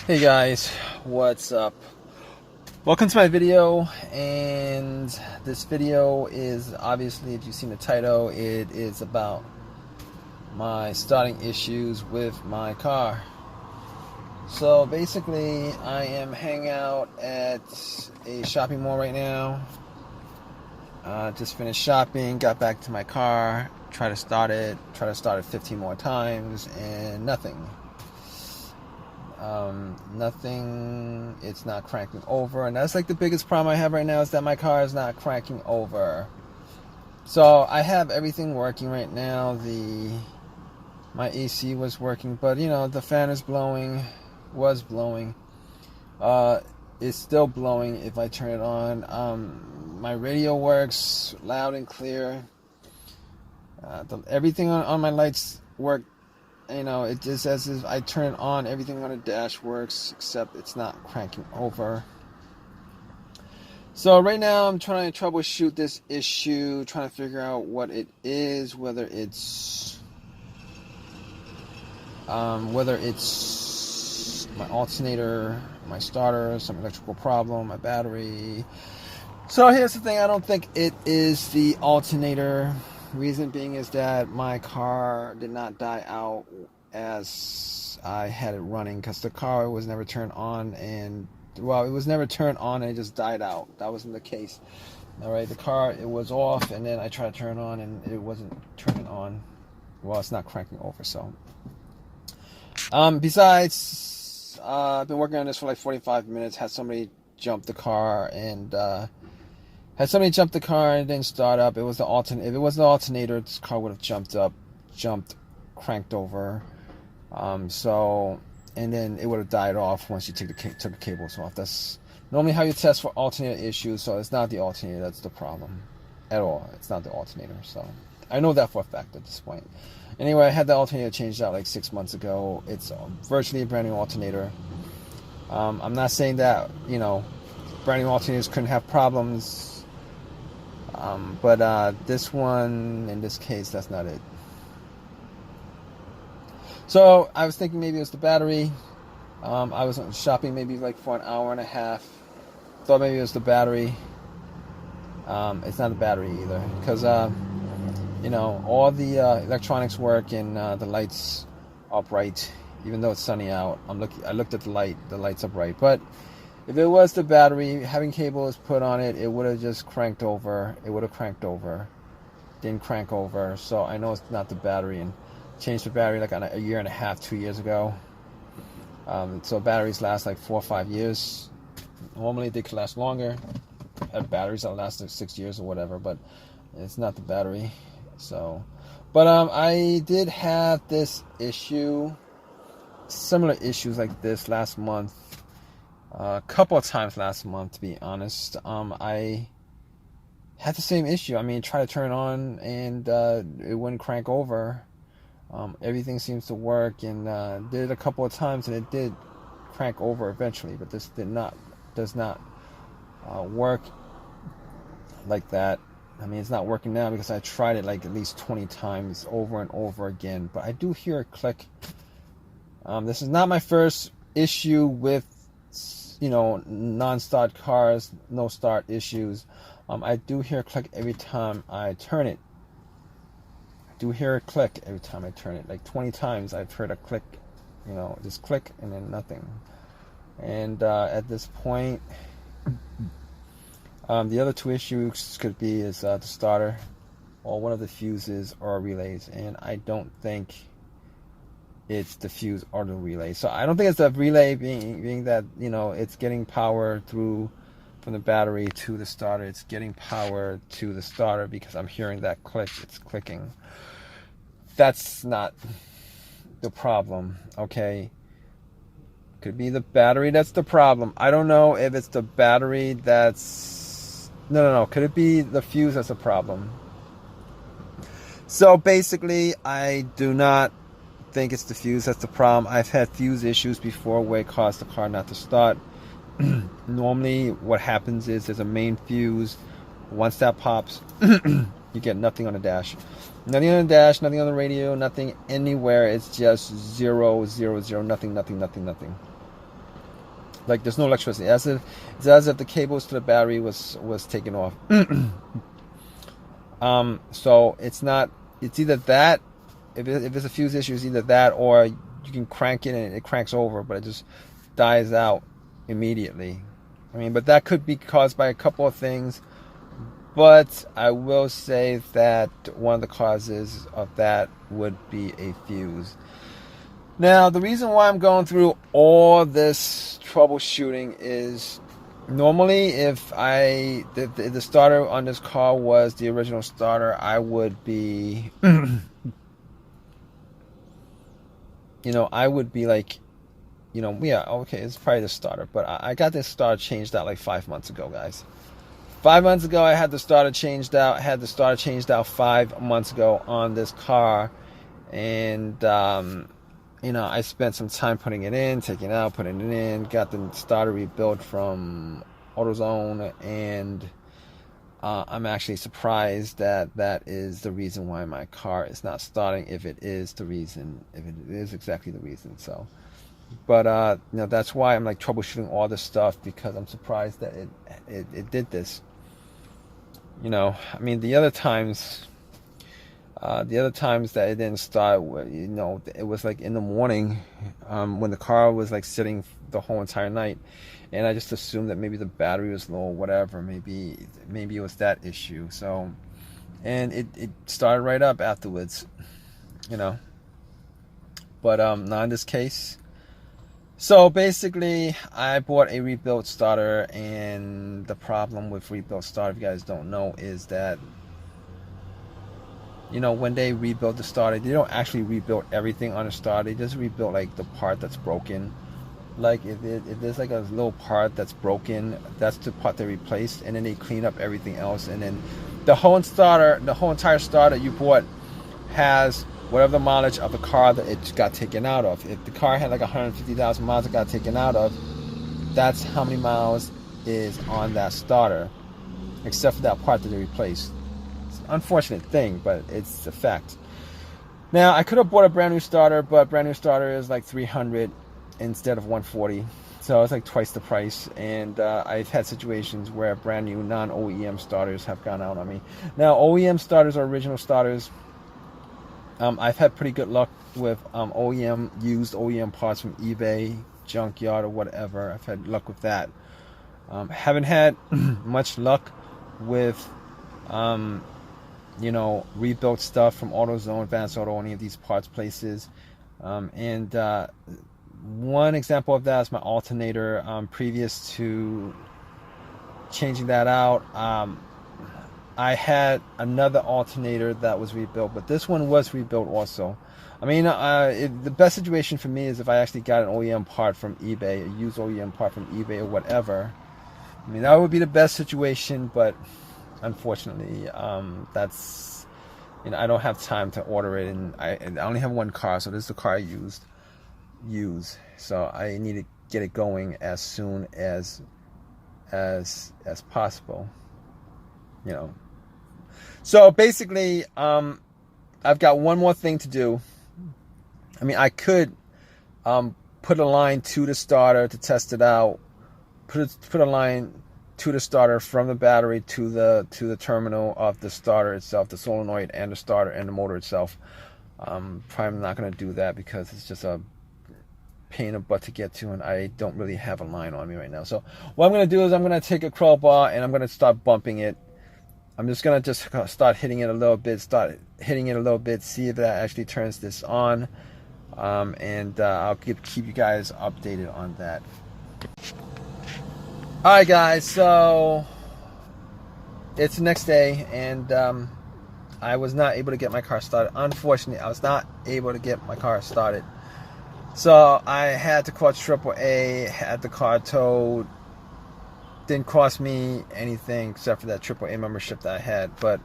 Hey guys, what's up? Welcome to my video, and this video is obviously, if you've seen the title, it is about my starting issues with my car. So basically, I am hanging out at a shopping mall right now. Just finished shopping, got back to my car, tried to start it 15 more times, and nothing. Nothing, it's not cranking over, and that's like the biggest problem I have right now, is that my car is not cranking over. So I have everything working right now. My AC was working, but the fan was blowing. It's still blowing if I turn it on. My radio works loud and clear. Everything on my lights work. It just, as if I turn it on, everything on the dash works, except it's not cranking over. So right now I'm trying to troubleshoot this issue, trying to figure out what it is, whether it's my alternator, my starter, some electrical problem, my battery. So here's the thing, I don't think it is the alternator. Reason being is that my car did not die out as I had it running, because the car was never turned on, and it was never turned on and it just died out. That wasn't the case. Alright, the car, it was off, and then I tried to turn it on and it wasn't turning on. Well, it's not cranking over. So besides, I've been working on this for like 45 minutes. Had somebody jump the car and didn't start up. It was the alternator. If it was the alternator, this car would have jumped, cranked over. And then it would have died off once you took the cables off. That's normally how you test for alternator issues. So it's not the alternator that's the problem at all. It's not the alternator. So I know that for a fact at this point. Anyway, I had the alternator changed out like 6 months ago. It's virtually a brand new alternator. I'm not saying that brand new alternators couldn't have problems. But this one, in this case, that's not it. So I was thinking maybe it was the battery. I was shopping maybe like for an hour and a half. Thought maybe it was the battery. It's not the battery either, because all the electronics work, and the lights are bright, even though it's sunny out. I looked at the light. The light's are bright. But if it was the battery, having cables put on it, it would have just cranked over. It would have cranked over. Didn't crank over. So I know it's not the battery, and changed the battery like a year and a half, 2 years ago. So batteries last like 4 or 5 years. Normally they could last longer. I have batteries that last like 6 years or whatever, but it's not the battery. So, but I did have this issue, similar issues like this last month. A couple of times last month, to be honest. I had the same issue. I mean, try to turn it on and it wouldn't crank over. Everything seems to work, and did it a couple of times, and it did crank over eventually. But this does not work like that. I mean, it's not working now because I tried it like at least 20 times over and over again. But I do hear a click. This is not my first issue with non-start cars, no start issues. I do hear a click every time I turn it. Do hear a click every time I turn it. Like 20 times I've heard a click, just click and then nothing. And at this point, the other two issues could be is the starter, or one of the fuses or relays, and I don't think it's the fuse or the relay. So I don't think it's the relay being that it's getting power through from the battery to the starter. It's getting power to the starter because I'm hearing that click. It's clicking. That's not the problem, okay? Could be the battery that's the problem. I don't know if it's the battery that's... No. Could it be the fuse that's the problem? So basically, I do not think it's the fuse that's the problem. I've had fuse issues before where it caused the car not to start. Normally, what happens is there's a main fuse. Once that pops, you get nothing on the dash. Nothing on the dash, nothing on the radio, nothing anywhere. It's just 0, 0, 0, nothing. Like there's no electricity. It's as if the cables to the battery was taken off. So it's not. It's either that. If it's a fuse issue, it's either that, or you can crank it and it cranks over, but it just dies out immediately. I mean, but that could be caused by a couple of things. But I will say that one of the causes of that would be a fuse. Now, the reason why I'm going through all this troubleshooting is normally if the starter on this car was the original starter, I would be, I would be like, yeah, okay, it's probably the starter. But I got this starter changed out like 5 months ago, guys. 5 months ago, I had the starter changed out. 5 months ago on this car. And, I spent some time putting it in, taking it out, putting it in. Got the starter rebuilt from AutoZone. And I'm actually surprised that is the reason why my car is not starting. If it is exactly the reason. So, but, that's why I'm like troubleshooting all this stuff, because I'm surprised that it did this. I mean, the other times that it didn't start, it was like in the morning, when the car was like sitting the whole entire night, and I just assumed that maybe the battery was low or whatever. Maybe it was that issue. So, and it started right up afterwards, but not in this case. So basically, I bought a rebuilt starter, and the problem with rebuilt starter, if you guys don't know, is that, when they rebuild the starter, they don't actually rebuild everything on the starter. They just rebuild like the part that's broken. Like if there's like a little part that's broken, that's the part they replaced, and then they clean up everything else, and then the whole entire starter you bought has whatever the mileage of the car that it got taken out of. If the car had like 150,000 miles it got taken out of, that's how many miles is on that starter, except for that part that they replaced. It's an unfortunate thing, but it's a fact. Now, I could have bought a brand new starter, but brand new starter is like $300 instead of $140. So it's like twice the price. And I've had situations where brand new non-OEM starters have gone out on me. Now, OEM starters are original starters. I've had pretty good luck with used OEM parts from eBay, junkyard, or whatever. I've had luck with that. Haven't had much luck with, rebuilt stuff from AutoZone, Advanced Auto, any of these parts places. And one example of that is my alternator. Previous to changing that out, I had another alternator that was rebuilt, but this one was rebuilt also. I mean, the best situation for me is if I actually got an OEM part from eBay, a used OEM part from eBay or whatever. I mean, that would be the best situation, but unfortunately, that's, I don't have time to order it, and I only have one car, so this is the car I use. So I need to get it going as soon as possible. So basically, I've got one more thing to do. I mean, I could put a line to the starter to test it out. Put a line to the starter from the battery to the terminal of the starter itself, the solenoid and the starter and the motor itself. Probably not going to do that because it's just a pain in the butt to get to, and I don't really have a line on me right now. So what I'm going to do is I'm going to take a crowbar and I'm going to start bumping it. I'm just going to start hitting it a little bit, see if that actually turns this on. And I'll keep you guys updated on that. Alright guys, so it's the next day, and I was not able to get my car started. Unfortunately, I was not able to get my car started. So I had to call AAA, had the car towed. Didn't cost me anything except for that AAA membership that I had, but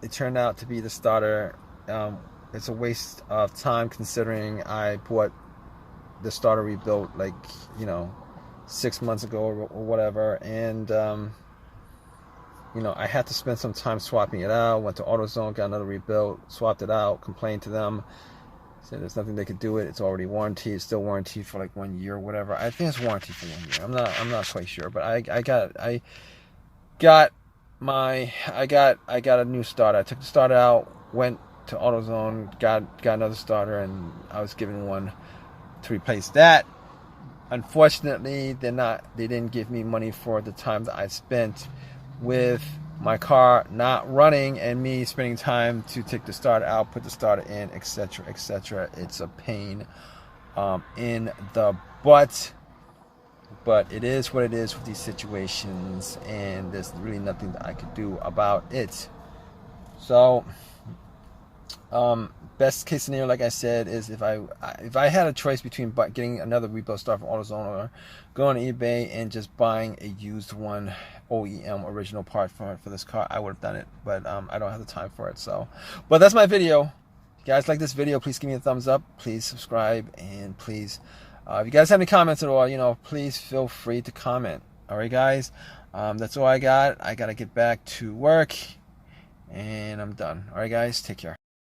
it turned out to be the starter. It's a waste of time considering I bought the starter rebuilt 6 months ago or whatever, and I had to spend some time swapping it out. Went to AutoZone, got another rebuilt, swapped it out, complained to them. Said there's nothing they could do it. It's already warranted. It's still warranted for like 1 year or whatever. I think it's warranted for 1 year. I'm not quite sure, but I got a new starter. I took the starter out, went to AutoZone, got another starter, and I was given one to replace that. Unfortunately, they didn't give me money for the time that I spent with my car not running and me spending time to take the starter out, put the starter in, etc., etc. It's a pain in the butt, but it is what it is with these situations, and there's really nothing that I could do about it. So best case scenario, like I said, is if I had a choice between getting another rebuild start from AutoZone or going to eBay and just buying a used one, OEM original part for this car, I would have done it, but I don't have the time for it. So, but that's my video. If you guys like this video, please give me a thumbs up, please subscribe, and please if you guys have any comments at all, please feel free to comment. All right, guys, that's all I got. I gotta get back to work, and I'm done. All right, guys, take care.